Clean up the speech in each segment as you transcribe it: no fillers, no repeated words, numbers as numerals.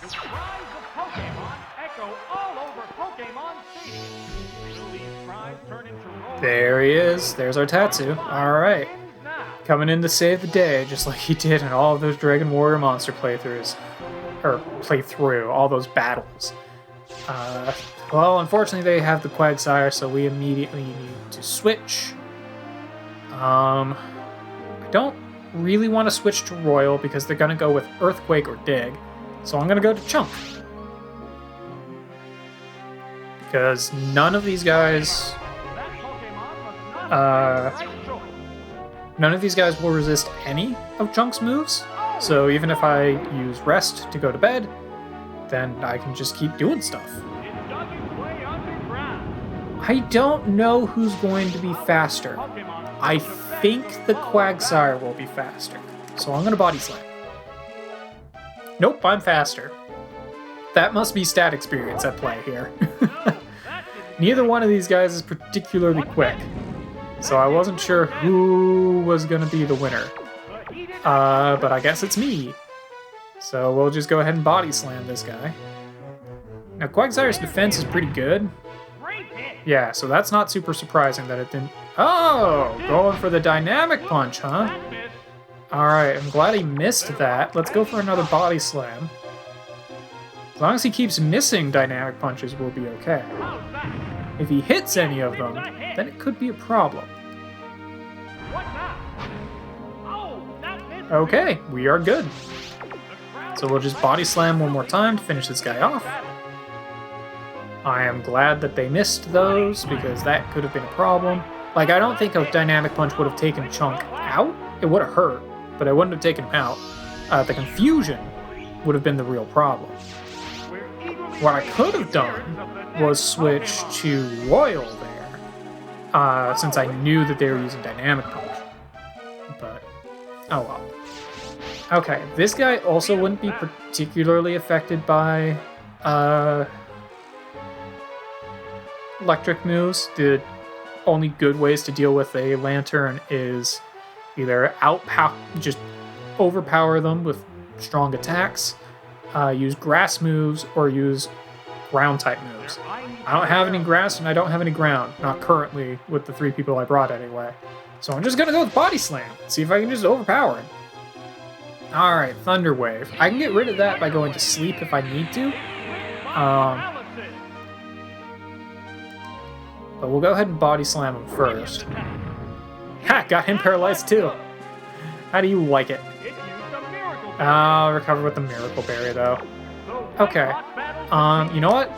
The cries of Pokémon echo all over Pokémon Stadium. Will these cries turn into roars? There he is. There's our Tatsu. Alright. Coming in to save the day, just like he did in all of those Dragon Warrior Monster playthroughs. Or playthrough, all those battles. Well, unfortunately they have the Quagsire, so we immediately need to switch. I don't really want to switch to Royal because they're going to go with Earthquake or Dig. So I'm going to go to Chunk. Because none of these guys... none of these guys will resist any of Chunk's moves. So even if I use Rest to go to bed, then I can just keep doing stuff. I don't know who's going to be faster. I think the Quagsire will be faster. So I'm going to Body Slam. Nope, I'm faster. That must be stat experience at play here. Neither one of these guys is particularly quick. So I wasn't sure who was going to be the winner. But I guess it's me. So we'll just go ahead and Body Slam this guy. Now, Quagsire's defense is pretty good. Yeah, so that's not super surprising that it didn't... Oh! Going for the Dynamic Punch, huh? Alright, I'm glad he missed that. Let's go for another Body Slam. As long as he keeps missing Dynamic Punches, we'll be okay. If he hits any of them, then it could be a problem. Okay, we are good. So we'll just Body Slam one more time to finish this guy off. I am glad that they missed those, because that could have been a problem. Like, I don't think a Dynamic Punch would have taken Chunk out. It would have hurt, but I wouldn't have taken him out. The confusion would have been the real problem. What I could have done was switch to Royal there, since I knew that they were using Dynamic Punch. But, oh well. Okay, this guy also wouldn't be particularly affected by electric moves. The only good ways to deal with a Lantern is either just overpower them with strong attacks, use grass moves, or use ground type moves. I don't have any grass and I don't have any ground. Not currently with the 3 people I brought anyway. So I'm just gonna go with Body Slam. See if I can just overpower him. Alright, Thunder Wave. I can get rid of that by going to sleep if I need to. But we'll go ahead and Body Slam him first. Ha! Got him paralyzed too. How do you like it? I'll recover with the Miracle Berry though. Okay. You know what?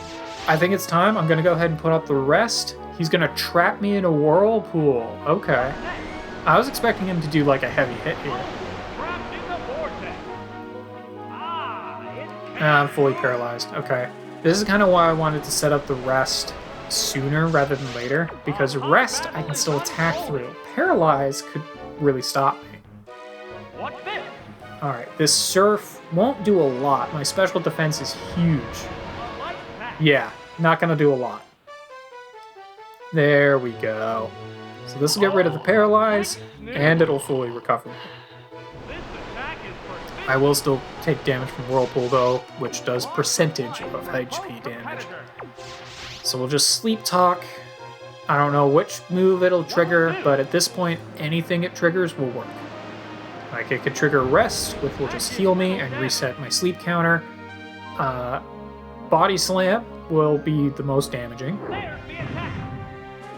I think it's time. I'm gonna go ahead and put up the Rest. He's gonna trap me in a Whirlpool. Okay. I was expecting him to do like a heavy hit here. I'm fully paralyzed. Okay. This is kind of why I wanted to set up the Rest sooner rather than later, because Rest I can still attack through. Paralyze could really stop me. Alright, this Surf won't do a lot. My special defense is huge. Yeah, not gonna do a lot. There we go. So this will get rid of the Paralyze, and it'll fully recover me. I will still take damage from Whirlpool though, which does percentage of HP damage. So we'll just Sleep Talk. I don't know which move it'll trigger, but at this point, anything it triggers will work. Like, it could trigger Rest, which will just heal me and reset my sleep counter. Body Slam will be the most damaging.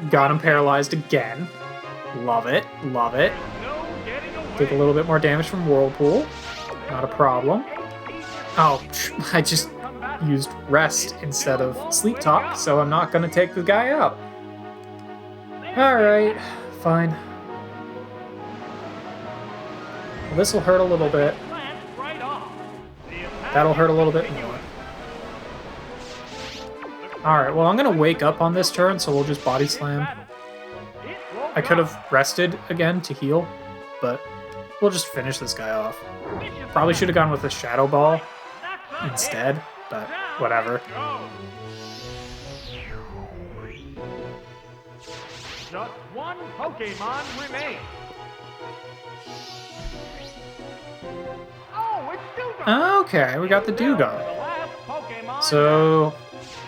Got him paralyzed again. Love it, love it. Take a little bit more damage from Whirlpool. Not a problem. Oh, I just used Rest instead of Sleep Talk, so I'm not going to take the guy out. Alright, fine. Well, this will hurt a little bit. That'll hurt a little bit more. Alright, well, I'm going to wake up on this turn, so we'll just Body Slam. I could have rested again to heal, but we'll just finish this guy off. Probably should have gone with a Shadow Ball instead, but whatever. Just one Pokemon remains. Oh, it's Dewgong. Okay, we got the Dewgong. So,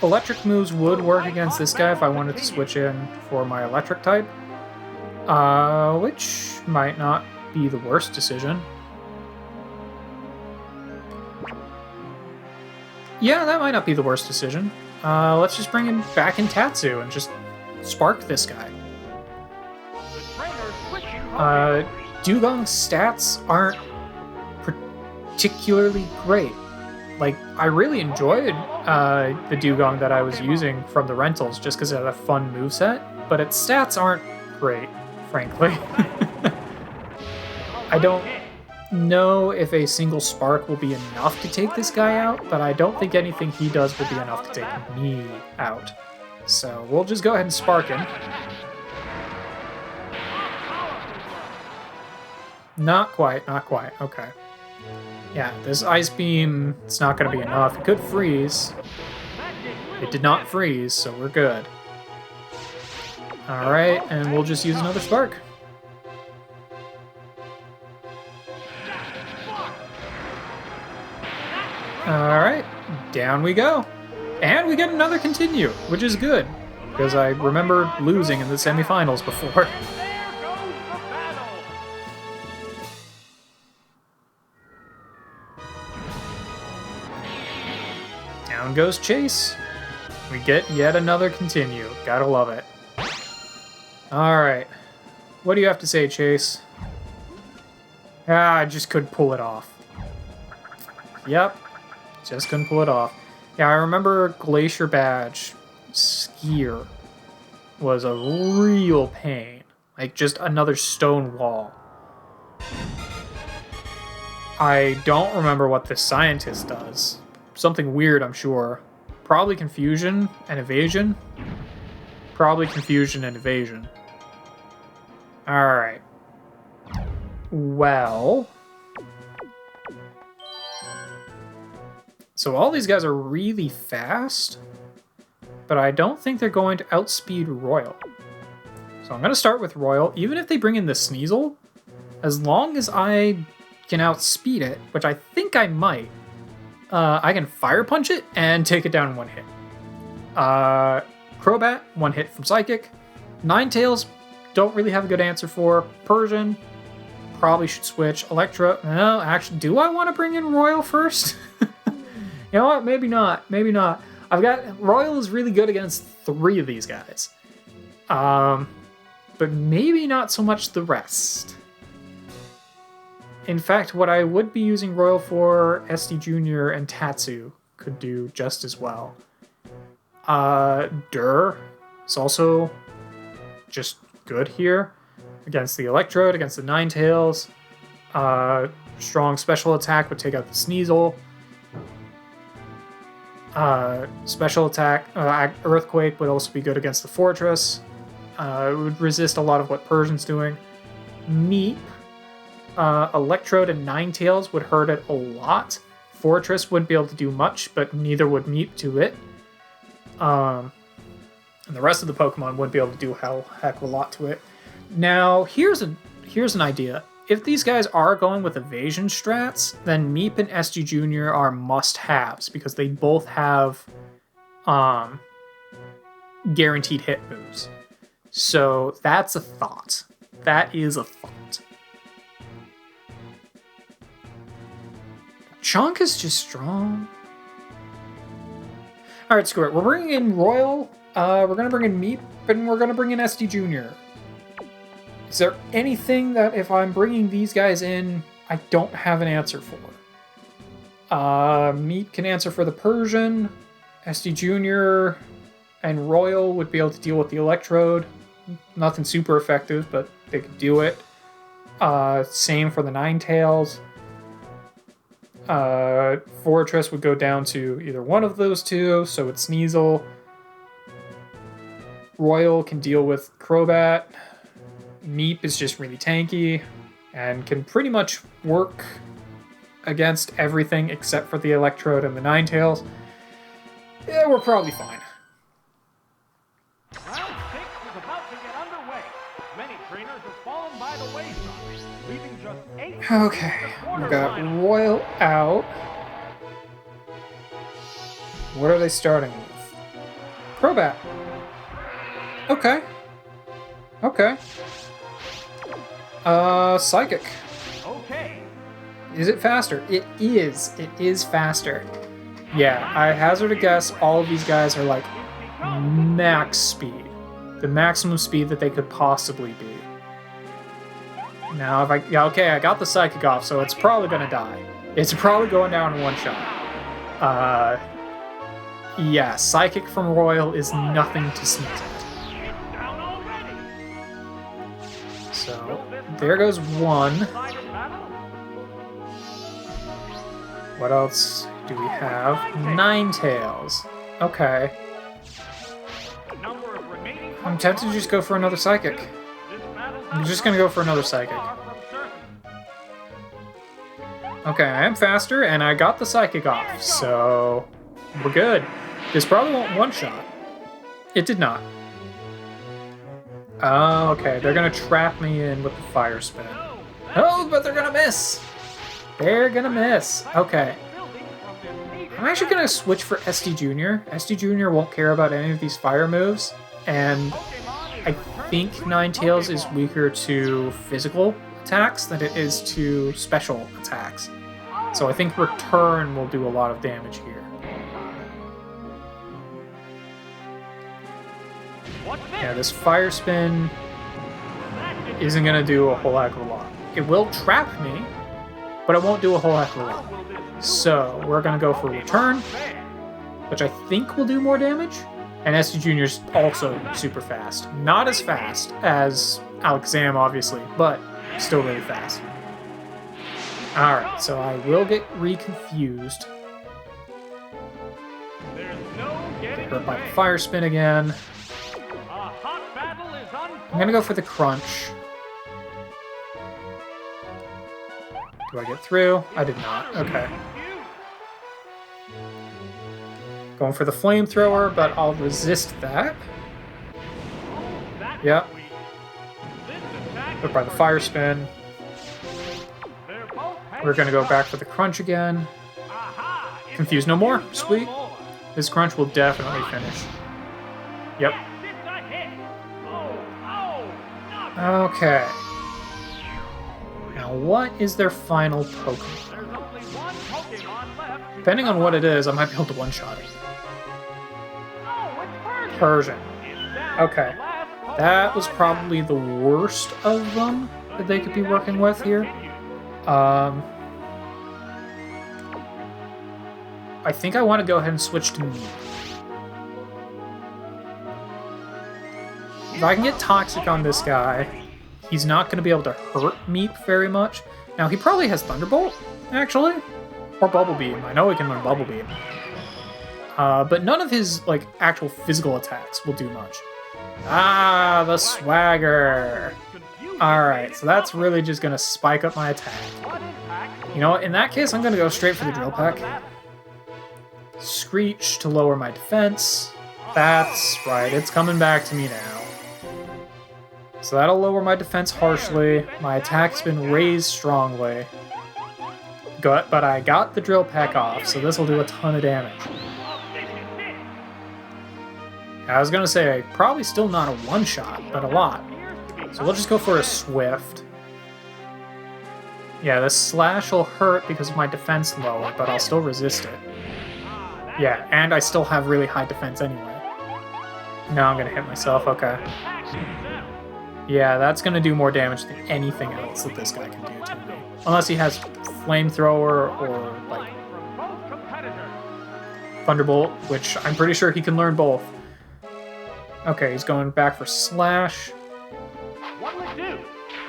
electric moves would work against this guy if I wanted to switch in for my electric type. Which might not be the worst decision. Yeah, that might not be the worst decision. Let's just bring him back in Tatsu and just spark this guy. Dugong's stats aren't particularly great. Like, I really enjoyed the Dugong that I was using from the rentals just because it had a fun moveset, but its stats aren't great, frankly. I don't know if a single spark will be enough to take this guy out, but I don't think anything he does will be enough to take me out. So we'll just go ahead and spark him. Not quite, not quite. Okay. Yeah, this ice beam, it's not going to be enough. It could freeze. It did not freeze, so we're good. Alright, and we'll just use another spark. Alright, down we go. And we get another continue, which is good, because I remember losing in the semifinals before. Down goes Chase. We get yet another continue. Gotta love it. Alright. What do you have to say, Chase? Ah, I just couldn't pull it off. Yep. Just couldn't pull it off. Yeah, I remember Glacier Badge Skier was a real pain. Like, just another stone wall. I don't remember what this scientist does. Something weird, I'm sure. Probably confusion and evasion. Probably confusion and evasion. Alright. Well... So all these guys are really fast, but I don't think they're going to outspeed Royal. So I'm going to start with Royal. Even if they bring in the Sneasel, as long as I can outspeed it, which I think I might, I can Fire Punch it and take it down in one hit. Crobat, one hit from Psychic. Ninetales, don't really have a good answer for. Persian, probably should switch. Electra, well, actually, do I want to bring in Royal first? You know what? Maybe not. Maybe not. Royal is really good against 3 of these guys. But maybe not so much the rest. In fact, what I would be using Royal for, SD Jr. and Tatsu could do just as well. Dur is also just good here. Against the Electrode, against the Ninetales. Strong special attack would take out the Sneasel. Special attack, Earthquake would also be good against the Fortress. It would resist a lot of what Persian's doing. Meep, Electrode and Ninetales would hurt it a lot. Fortress wouldn't be able to do much, but neither would Meep to it. And the rest of the Pokemon wouldn't be able to do a heck of a lot to it. Now, here's an idea. If these guys are going with evasion strats, then Meep and SG Jr. are must-haves because they both have guaranteed hit moves. So that's a thought. That is a thought. Chunk is just strong. Alright, screw it. We're bringing in Royal, we're going to bring in Meep, and we're going to bring in SD Jr. Is there anything that if I'm bringing these guys in, I don't have an answer for? Meep can answer for the Persian. SD Jr. and Royal would be able to deal with the Electrode. Nothing super effective, but they could do it. Same for the Ninetales. Fortress would go down to either one of those two, so it's Sneasel. Royal can deal with Crobat. Meep is just really tanky and can pretty much work against everything except for the Electrode and the Ninetales. Yeah, we're probably fine. Round 6 is about to get underway. Many trainers have fallen by the wayside, leaving just 8. Okay, we got Royal out. What are they starting with? Crobat. Okay. Okay. Psychic. Okay. Is it faster? It is. It is faster. Yeah, I hazard a guess all of these guys are like max speed. The maximum speed that they could possibly be. Now, if I... Yeah, okay, I got the Psychic off, so it's probably gonna die. It's probably going down in one shot. Yeah, Psychic from Royal is nothing to sneeze at. Down already. So, there goes one. What else do we have? Ninetales. Okay. Number of remaining I'm tempted to just go for another Psychic. This battle I'm just gonna go for another Psychic. far from certain. Okay, I am faster, and I got the Psychic off, so we're good. This probably won't one-shot. It did not. Oh, okay, they're gonna trap me in with the Fire Spin. Oh, but they're gonna miss! They're gonna miss. Okay. I'm actually gonna switch for SD Jr. SD Jr. won't care about any of these fire moves, and I think Ninetales is weaker to physical attacks than it is to special attacks. So I think Return will do a lot of damage here. Yeah, this Fire Spin isn't gonna do a whole heck of a lot. It will trap me, but it won't do a whole heck of a lot. So we're gonna go for Return, which I think will do more damage. And SD Jr.'s also super fast. Not as fast as Alakazam, obviously, but still really fast. Alright, so I will get reconfused. Get hurt by the Fire Spin again. I'm gonna go for the Crunch. Do I get through? I did not. Okay. Going for the Flamethrower, but I'll resist that. Yep. Hit by the Fire Spin. We're gonna go back for the Crunch again. Confuse no more. Sweet. This Crunch will definitely finish. Yep. Okay. Now, what is their final Pokemon? Depending on what it is, I might be able to one-shot it. Persian. Okay. That was probably the worst of them that they could be working with here. I think I want to go ahead and switch to Meep. If I can get Toxic on this guy, he's not going to be able to hurt Meep very much. Now, he probably has Thunderbolt, actually. Or Bubble Beam. I know he can learn Bubble Beam. But none of his, like, actual physical attacks will do much. Ah, the Swagger! Alright, so that's really just going to spike up my attack. You know what, in that case, I'm going to go straight for the Drill Peck. Screech to lower my defense. That's right, it's coming back to me now. So that'll lower my defense harshly. My attack's been raised strongly. But I got the Drill Peck off, so this will do a ton of damage. I was gonna say, probably still not a one-shot, but a lot. So we'll just go for a Swift. Yeah, the Slash will hurt because of my defense lower, but I'll still resist it. Yeah, and I still have really high defense anyway. Now I'm gonna hit myself, okay. Yeah, that's gonna do more damage than anything else that this guy can do to me. Unless he has Flamethrower or, like, Thunderbolt, which I'm pretty sure he can learn both. Okay, he's going back for Slash.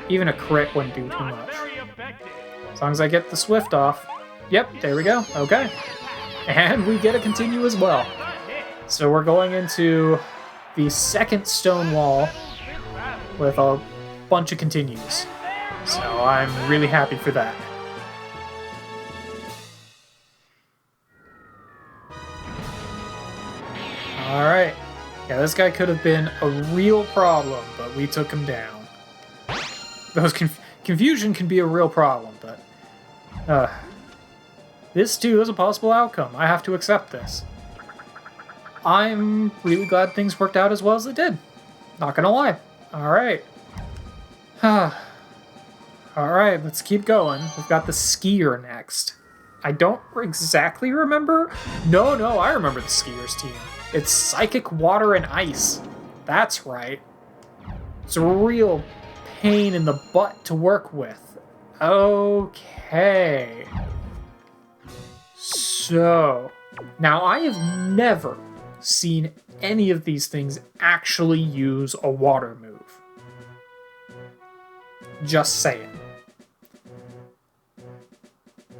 Even a crit wouldn't do too much. As long as I get the Swift off. Yep, there we go. Okay. And we get a continue as well. So we're going into the second stone wall with a bunch of continues. So I'm really happy for that. Alright. Yeah, this guy could have been a real problem, but we took him down. Those confusion can be a real problem, but... this too is a possible outcome. I have to accept this. I'm really glad things worked out as well as they did. Not gonna lie. Alright. Alright, let's keep going. We've got the skier next. I don't exactly remember. No, I remember the skiers team. It's Psychic, Water, and Ice. That's right. It's a real pain in the butt to work with. Okay. So, now I have never seen any of these things actually use a water move. Just saying.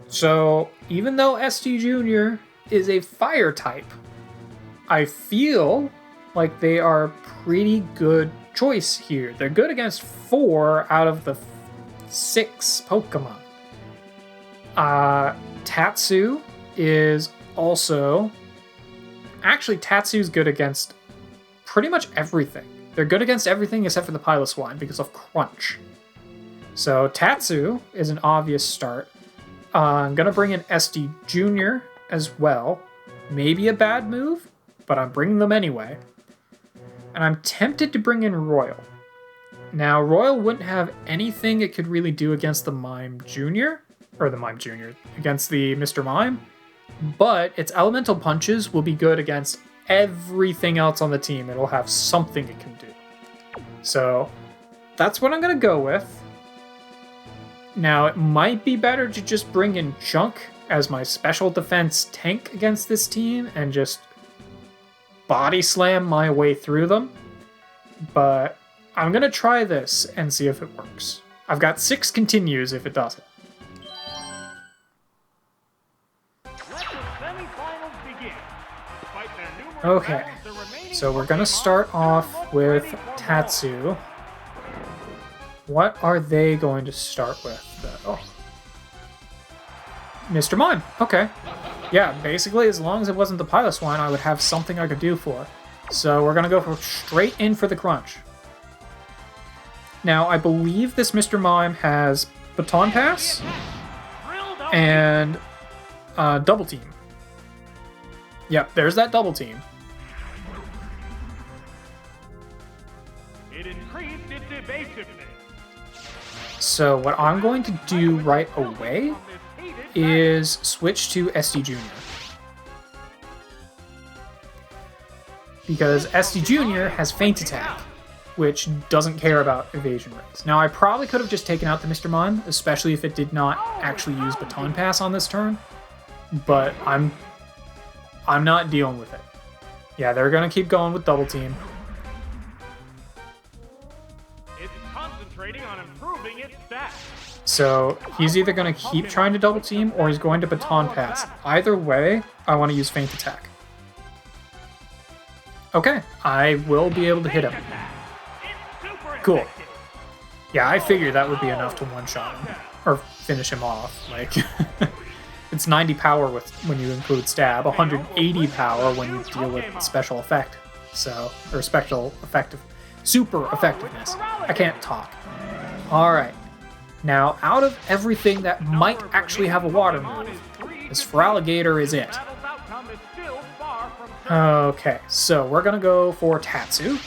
So, even though SD Jr. is a fire type, I feel like they are a pretty good choice here. They're good against 4 out of the 6 Pokemon. Tatsu is also... Actually, Tatsu's good against pretty much everything. They're good against everything except for the Piloswine because of Crunch. So Tatsu is an obvious start. I'm going to bring in SD Jr. as well. Maybe a bad move, but I'm bringing them anyway. And I'm tempted to bring in Royal. Now, Royal wouldn't have anything it could really do against the Mime Jr., or the Mime Jr., against the Mr. Mime, but its Elemental Punches will be good against everything else on the team. It'll have something it can do. So, that's what I'm going to go with. Now, it might be better to just bring in Chunk as my special defense tank against this team and just body slam my way through them. But I'm going to try this and see if it works. I've got 6 continues if it doesn't. Okay, so we're going to start off with Tatsu. What are they going to start with, though? Mr. Mime. Okay. Yeah, basically, as long as it wasn't the Piloswine, I would have something I could do for. So we're going to go straight in for the Crunch. Now, I believe this Mr. Mime has Baton Pass and Double Team. Yep, there's that Double Team. It increased its evasiveness. So what I'm going to do right away is switch to SD Jr. Because SD Jr. has Feint Attack, which doesn't care about evasion rates. Now, I probably could have just taken out the Mr. Mime, especially if it did not actually use Baton Pass on this turn, but I'm not dealing with it. Yeah, they're going to keep going with Double Team. It's concentrating on improving its stats. So he's either going to keep trying to Double Team or he's going to Baton Pass. Either way, I want to use Feint Attack. Okay, I will be able to hit him. Cool. Yeah, I figured that would be enough to one-shot him. Or finish him off. Like, it's 90 power when you include stab, 180 power when you deal with special effect. So, or super effectiveness. I can't talk. Alright. Now, out of everything that might actually have a water move, this Feraligatr is it. Okay, so we're gonna go for Tatsu.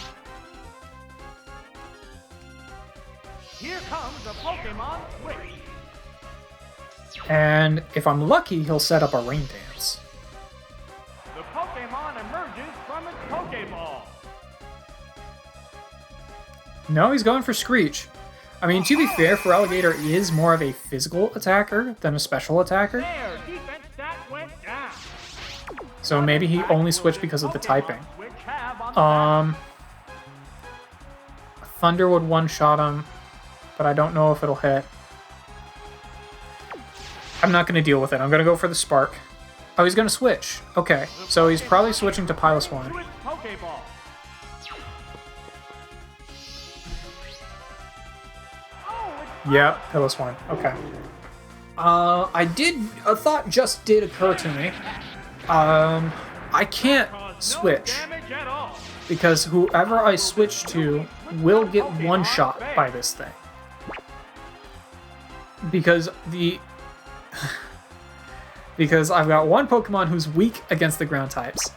Here comes a Pokemon switch. And if I'm lucky, he'll set up a Rain Dance. The Pokemon emerges from its Pokeball. No, he's going for Screech. I mean, to be fair, Feraligatr is more of a physical attacker than a special attacker. There, defense stat went down. So maybe he only switched because of the typing. Thunder would one-shot him, but I don't know if it'll hit. I'm not going to deal with it. I'm going to go for the Spark. Oh, he's going to switch. Okay, so he's probably switching to Piloswine. Yep, Piloswine. Okay. A thought just did occur to me. I can't switch because whoever I switch to will get one-shot by this thing. Because because I've got one Pokemon who's weak against the ground types,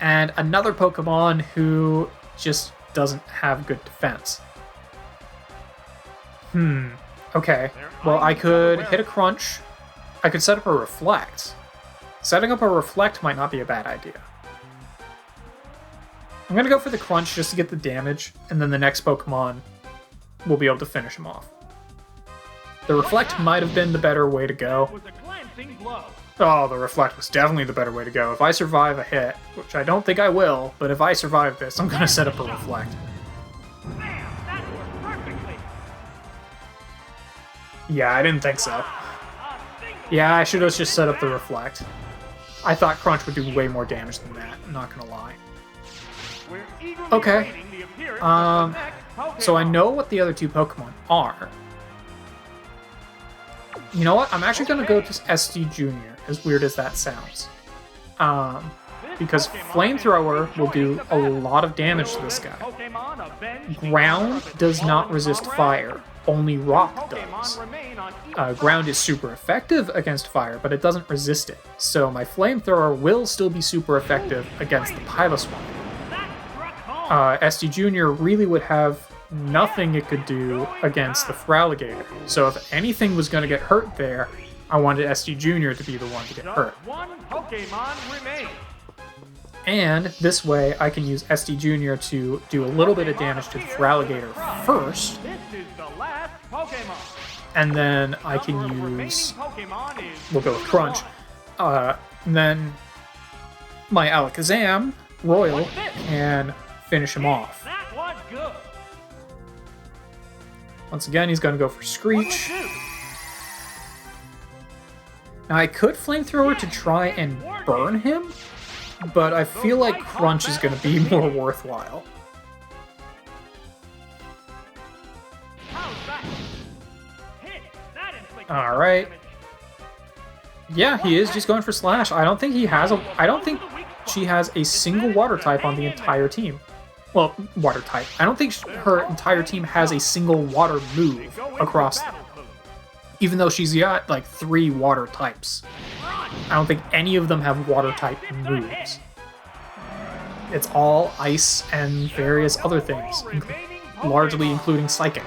and another Pokemon who just doesn't have good defense. Okay. Well, I could hit a Crunch. I could set up a Reflect. Setting up a Reflect might not be a bad idea. I'm gonna go for the Crunch just to get the damage, and then the next Pokemon will be able to finish him off. The Reflect might have been the better way to go. Oh, the Reflect was definitely the better way to go. If I survive a hit, which I don't think I will, but if I survive this, I'm gonna set up a Reflect. Yeah, I didn't think so. Yeah, I should have just set up the Reflect. I thought Crunch would do way more damage than that, I'm not gonna lie. Okay. So I know what the other two Pokemon are. You know what? I'm actually gonna go to SD Junior, as weird as that sounds. Because Flamethrower will do a lot of damage to this guy. Ground does not resist fire, only Rock does. Ground is super effective against fire, but it doesn't resist it. So my Flamethrower will still be super effective against the Piloswine. SD Junior really would have nothing it could do against the Feraligatr. So if anything was going to get hurt there, I wanted SD Junior to be the one to get hurt. And this way I can use SD Junior to do a little bit of damage to the Feraligatr first. And then I can use... we'll go with Crunch. And then my Alakazam, Royal, can finish him off. Once again, he's going to go for Screech. Now, I could Flamethrower to try and burn him, but I feel like Crunch is going to be more worthwhile. Alright. Yeah, he is just going for Slash. I don't think she has a single Water type on the entire team. Well, Water type. I don't think her entire team has a single Water move across them. Even though she's got, like, 3 Water types. I don't think any of them have Water type moves. It's all Ice and various other things, largely including Psychic.